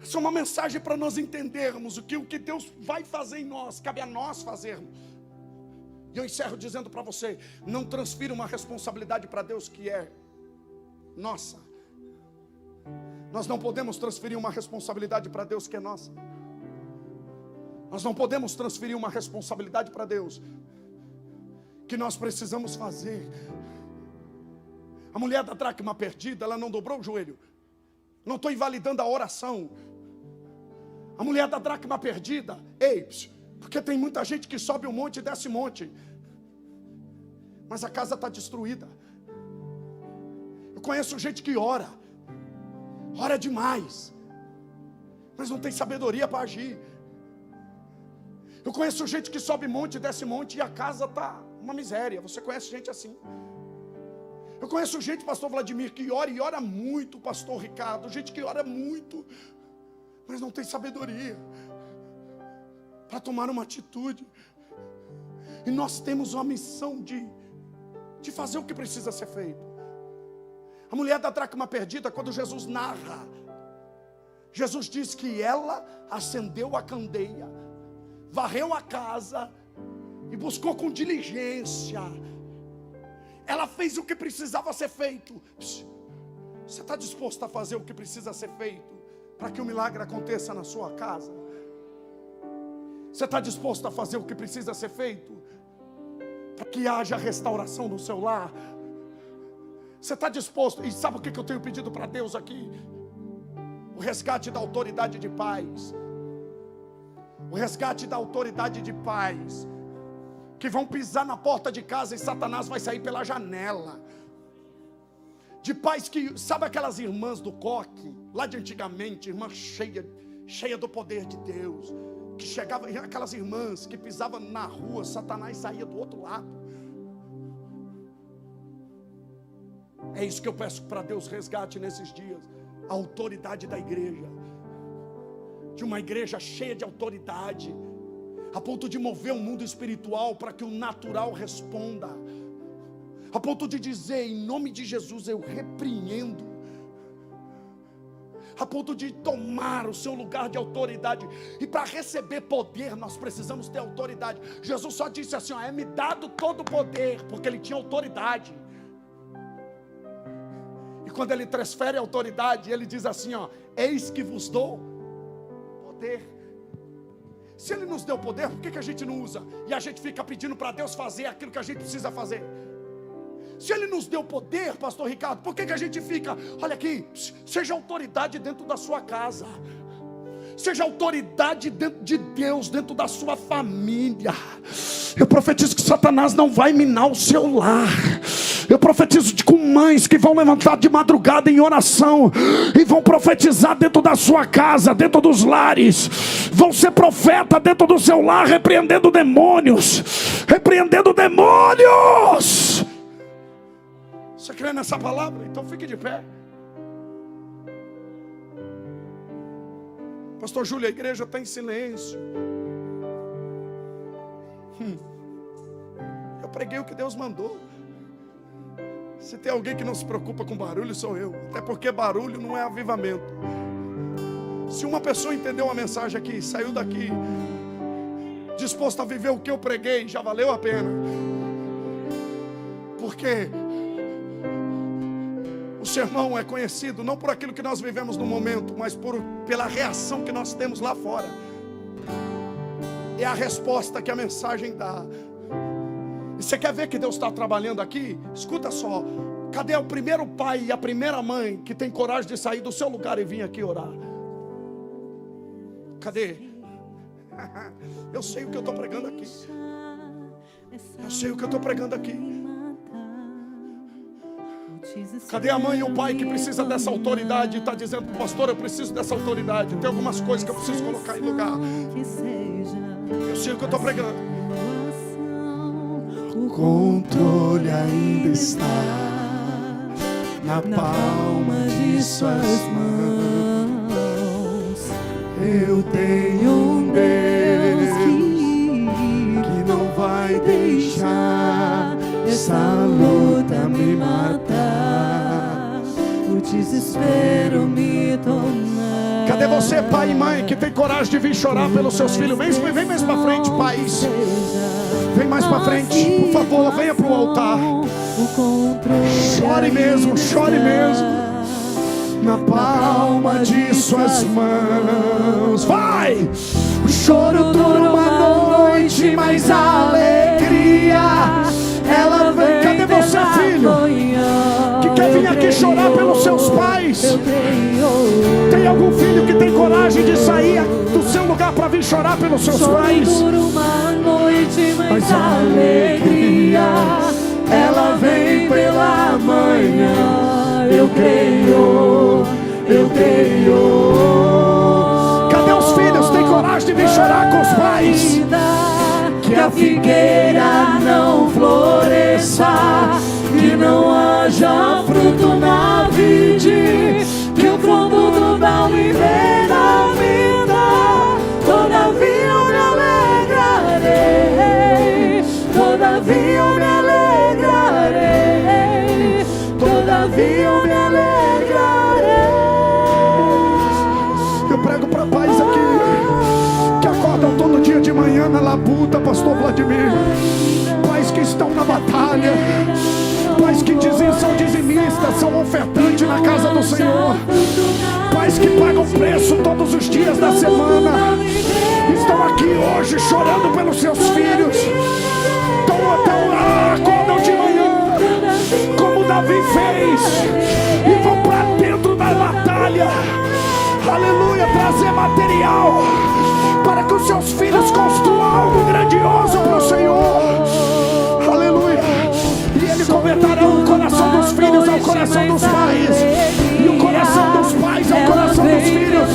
Essa é uma mensagem para nós entendermos o que Deus vai fazer em nós. Cabe a nós fazermos. E eu encerro dizendo para você: não transfira uma responsabilidade para Deus que é nossa. Nós não podemos transferir uma responsabilidade para Deus que é nossa. Nós não podemos transferir uma responsabilidade para Deus que nós precisamos fazer. A mulher da dracma perdida, ela não dobrou o joelho. Não estou invalidando a oração. A mulher da dracma perdida, porque tem muita gente que sobe um monte e desce monte, mas a casa está destruída. Eu conheço gente que ora demais, mas não tem sabedoria para agir. Eu conheço gente que sobe monte e desce monte e a casa está uma miséria. Você conhece gente assim? Eu conheço gente, pastor Vladimir, que ora e ora muito, pastor Ricardo, gente que ora muito, mas não tem sabedoria para tomar uma atitude. E nós temos uma missão de fazer o que precisa ser feito. A mulher da dracma perdida, quando Jesus narra, Jesus diz que ela acendeu a candeia, varreu a casa e buscou com diligência. Ela fez o que precisava ser feito. Você está disposto a fazer o que precisa ser feito para que o milagre aconteça na sua casa? Você está disposto a fazer o que precisa ser feito para que haja restauração no seu lar? Você está disposto? E sabe o que eu tenho pedido para Deus aqui? O resgate da autoridade de pais. O resgate da autoridade de pais que vão pisar na porta de casa e Satanás vai sair pela janela. De pais que, sabe aquelas irmãs do coque, lá de antigamente, irmã cheia do poder de Deus, que chegava, aquelas irmãs que pisavam na rua, Satanás saía do outro lado. É isso que eu peço para Deus resgate nesses dias, a autoridade da igreja, de uma igreja cheia de autoridade, a ponto de mover o mundo espiritual para que o natural responda, a ponto de dizer, em nome de Jesus eu repreendo, a ponto de tomar o seu lugar de autoridade. E para receber poder nós precisamos ter autoridade. Jesus só disse assim, é-me dado todo o poder, porque ele tinha autoridade. E quando ele transfere a autoridade, ele diz assim, eis que vos dou poder. Se ele nos deu poder, por que a gente não usa? E a gente fica pedindo para Deus fazer aquilo que a gente precisa fazer. Se ele nos deu poder, pastor Ricardo, por que a gente fica, olha aqui, seja autoridade dentro da sua casa, seja autoridade dentro de Deus, dentro da sua família. Eu profetizo que Satanás não vai minar o seu lar. Eu profetizo com mães que vão levantar de madrugada em oração e vão profetizar dentro da sua casa, dentro dos lares. Vão ser profeta dentro do seu lar, repreendendo demônios. Repreendendo demônios. Você crê nessa palavra? Então fique de pé. Pastor Júlio, a igreja está em silêncio. Eu preguei o que Deus mandou. Se tem alguém que não se preocupa com barulho, sou eu. Até porque barulho não é avivamento. Se uma pessoa entendeu a mensagem aqui, saiu daqui disposto a viver o que eu preguei, já valeu a pena. Porque o sermão é conhecido não por aquilo que nós vivemos no momento, mas pela reação que nós temos lá fora. É a resposta que a mensagem dá. E você quer ver que Deus está trabalhando aqui? Escuta só. Cadê o primeiro pai e a primeira mãe que tem coragem de sair do seu lugar e vir aqui orar? Cadê? Eu sei o que eu estou pregando aqui. Eu sei o que eu estou pregando aqui. Cadê a mãe e o pai que precisa dessa autoridade e está dizendo, pastor, eu preciso dessa autoridade. Tem algumas coisas que eu preciso colocar em lugar. Eu sei o que eu estou pregando. O controle ainda está na palma de suas mãos. Eu tenho um Deus que não vai deixar essa luta me matar, o desespero me tomar. Cadê você, pai e mãe, que tem coragem de vir chorar pelos seus filhos? Vem mais pra frente, pais. Vem mais pra frente, por favor, venha pro altar. Chore mesmo, chore mesmo. Na palma de suas mãos. Vai! O choro dura uma noite, mas a alegria ela vem. Cadê você, filho? Que quer vir aqui chorar pelos seus pais? Tem algum filho que tem coragem de sair do seu lugar para vir chorar pelos seus pais? Dura uma noite, mas a alegria ela vem pela manhã. Eu creio, eu creio. Cadê os filhos? Tem coragem de vir chorar com os pais? Que a figueira não floresça, que não haja fruto na vide, que o fruto do mal me dê na vida. Todavia eu me alegrarei, todavia eu me alegrarei, todavia eu me alegrarei. Eu prego para pais aqui que acordam todo dia de manhã na labuta, pastor Vladimir. Pais que estão na batalha, pais que dizem são dizimistas, são ofertantes na casa do Senhor, pais que pagam preço todos os dias da semana, estão aqui hoje chorando pelos seus filhos. Acordam de manhã como Davi fez e vão para dentro da batalha, aleluia, trazer material para que os seus filhos construam algo grandioso para o Senhor, aleluia. E Ele converterá o coração dos filhos ao coração dos pais, e o coração dos pais ao coração dos filhos.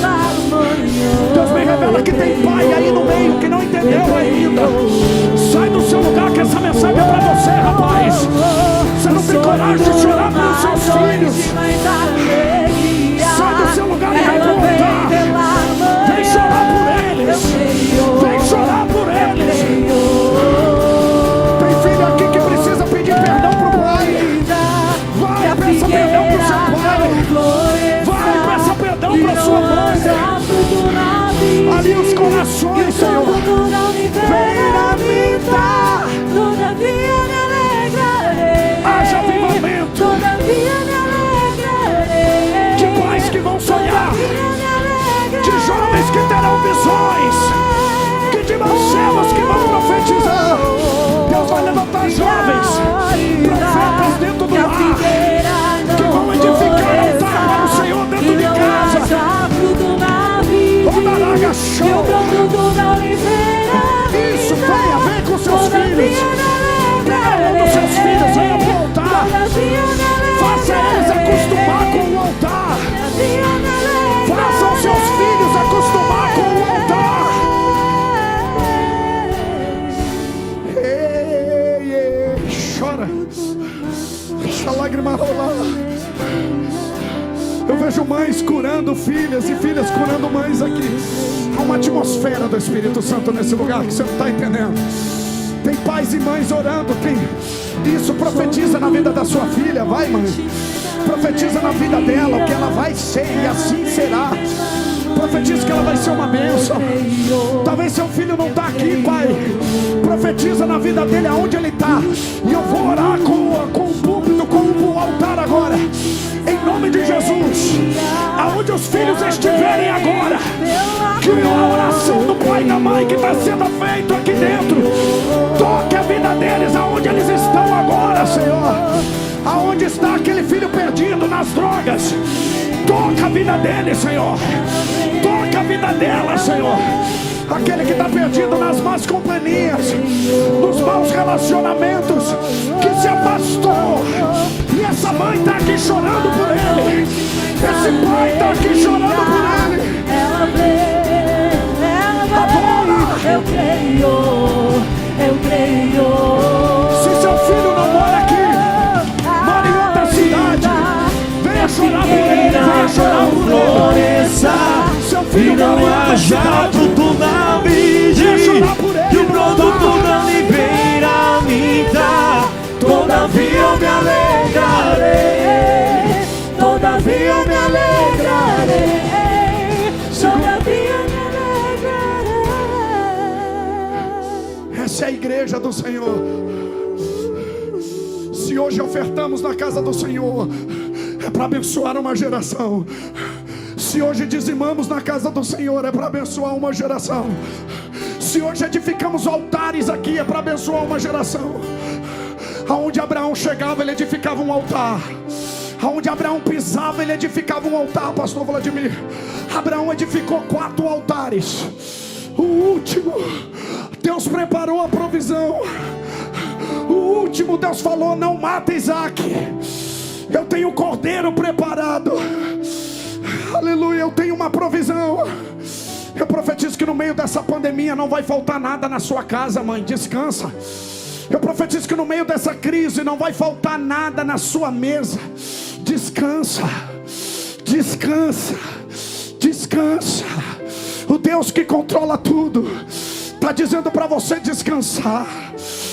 Deus me revela que tem pai aí no meio que não entendeu ainda. Sai do seu lugar que essa mensagem é para você, rapaz. Você não tem coragem de chorar pelos seus filhos. Sai do seu lugar e vai voltar. Vem chorar por eles. Vem chorar por eles. Tem filho aqui que precisa pedir perdão pro pai. Vai, peça perdão pro seu pai. Vai, peça perdão pra sua mãe. Ali os corações, Senhor. Vem na vida. Todavia me alegrarei. Haja avivamento. Todavia me alegrarei. De pais que vão sonhar, de jovens que terão visões, que de mancebos que vão profetizar. Deus vai levantar jovens, profetas dentro do lar, que vão edificar altar para o Senhor dentro de casa. Fruto na vida, Roda show. e o fruto da vejo mães curando filhas e filhas curando mães aqui. Há uma atmosfera do Espírito Santo nesse lugar que você não está entendendo. Tem pais e mães orando. Isso profetiza na vida da sua filha. Vai, mãe, profetiza na vida dela o que ela vai ser, e assim será. Profetiza que ela vai ser uma bênção. Talvez seu filho não está aqui, pai. Profetiza na vida dele aonde ele está. E eu vou orar com o púlpito, com o altar agora, em nome de Jesus. Aonde os filhos estiverem agora, que a oração do pai e da mãe que está sendo feita aqui dentro toque a vida deles aonde eles estão agora, Senhor. Aonde está aquele filho perdido nas drogas, toca a vida dele, Senhor. Toca a vida dela, Senhor. Aquele que está perdido nas más companhias, nos maus relacionamentos, que se afastou. E essa mãe está aqui chorando por ele. Esse pai está aqui chorando por ele. Ela vem, eu creio, eu creio. Se seu filho não mora aqui, mora em outra cidade, venha chorar por ele, venha chorar por ele. Seu filho não mora em outra haja cidade, fruto na vide, e o produto da oliveira me dá. Todavia eu me alegrarei, todavia eu me alegrarei, todavia eu me alegrarei. essa é a igreja do Senhor. Se hoje ofertamos na casa do Senhor, é para abençoar uma geração. Se hoje dizimamos na casa do Senhor, é para abençoar uma geração. Se hoje edificamos altares aqui, é para abençoar uma geração. Aonde Abraão chegava, ele edificava um altar. Aonde Abraão pisava, ele edificava um altar. Pastor Vladimir, Abraão edificou 4 altares. O último, Deus preparou a provisão. O último, Deus falou: não mata Isaac, eu tenho o cordeiro preparado. Aleluia, eu tenho uma provisão. Eu profetizo que no meio dessa pandemia não vai faltar nada na sua casa, mãe. Descansa. Eu profetizo que no meio dessa crise não vai faltar nada na sua mesa. Descansa. Descansa. Descansa. O Deus que controla tudo está dizendo para você descansar.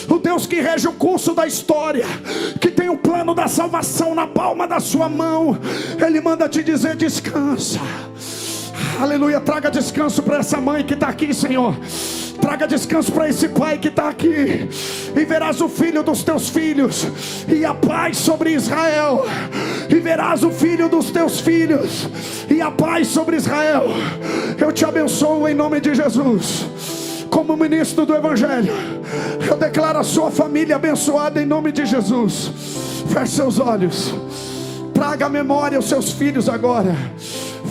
O Deus que rege o curso da história, que tem o plano da salvação na palma da sua mão, Ele manda te dizer: descansa. Aleluia, traga descanso para essa mãe que está aqui, Senhor. Traga descanso para esse pai que está aqui. E verás o filho dos teus filhos, e a paz sobre Israel. E verás o filho dos teus filhos, e a paz sobre Israel. Eu te abençoo em nome de Jesus. Como ministro do Evangelho, eu declaro a sua família abençoada em nome de Jesus. Feche seus olhos. Traga à memória os seus filhos agora.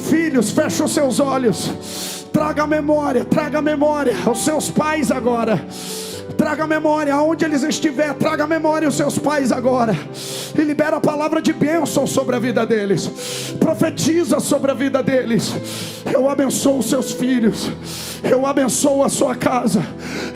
Filhos, feche os seus olhos. Traga a memória aos seus pais agora. Traga a memória aonde eles estiverem. Traga a memória os seus pais agora. E libera a palavra de bênção sobre a vida deles. Profetiza sobre a vida deles. Eu abençoo os seus filhos. Eu abençoo a sua casa.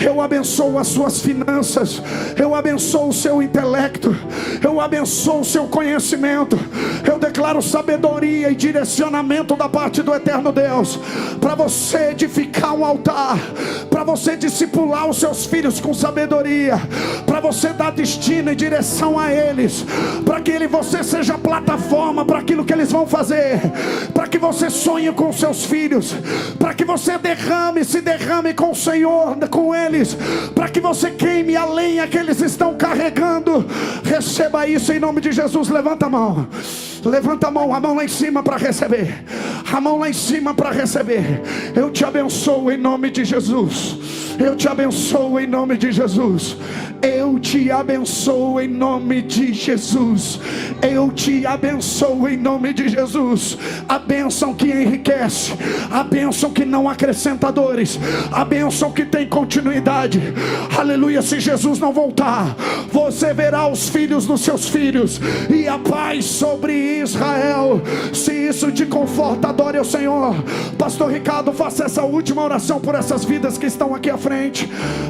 Eu abençoo as suas finanças. Eu abençoo o seu intelecto. Eu abençoo o seu conhecimento. Eu declaro sabedoria e direcionamento da parte do eterno Deus, para você edificar um altar, para você discipular os seus filhos com sabedoria, para você dar destino e direção a eles, para que você seja plataforma para aquilo que eles vão fazer, para que você sonhe com seus filhos, para que você se derrame com o Senhor, com eles, para que você queime a lenha que eles estão carregando. Receba isso em nome de Jesus. Levanta a mão. Levanta a mão lá em cima para receber. A mão lá em cima para receber. Eu te abençoo em nome de Jesus. Eu te abençoo em nome de Jesus. Eu te abençoo em nome de Jesus. Eu te abençoo em nome de Jesus. A bênção que enriquece, a bênção que não acrescenta dores, a bênção que tem continuidade. Aleluia. Se Jesus não voltar, você verá os filhos dos seus filhos e a paz sobre Israel. Se isso te conforta, adore ao Senhor. Pastor Ricardo, faça essa última oração por essas vidas que estão aqui à frente.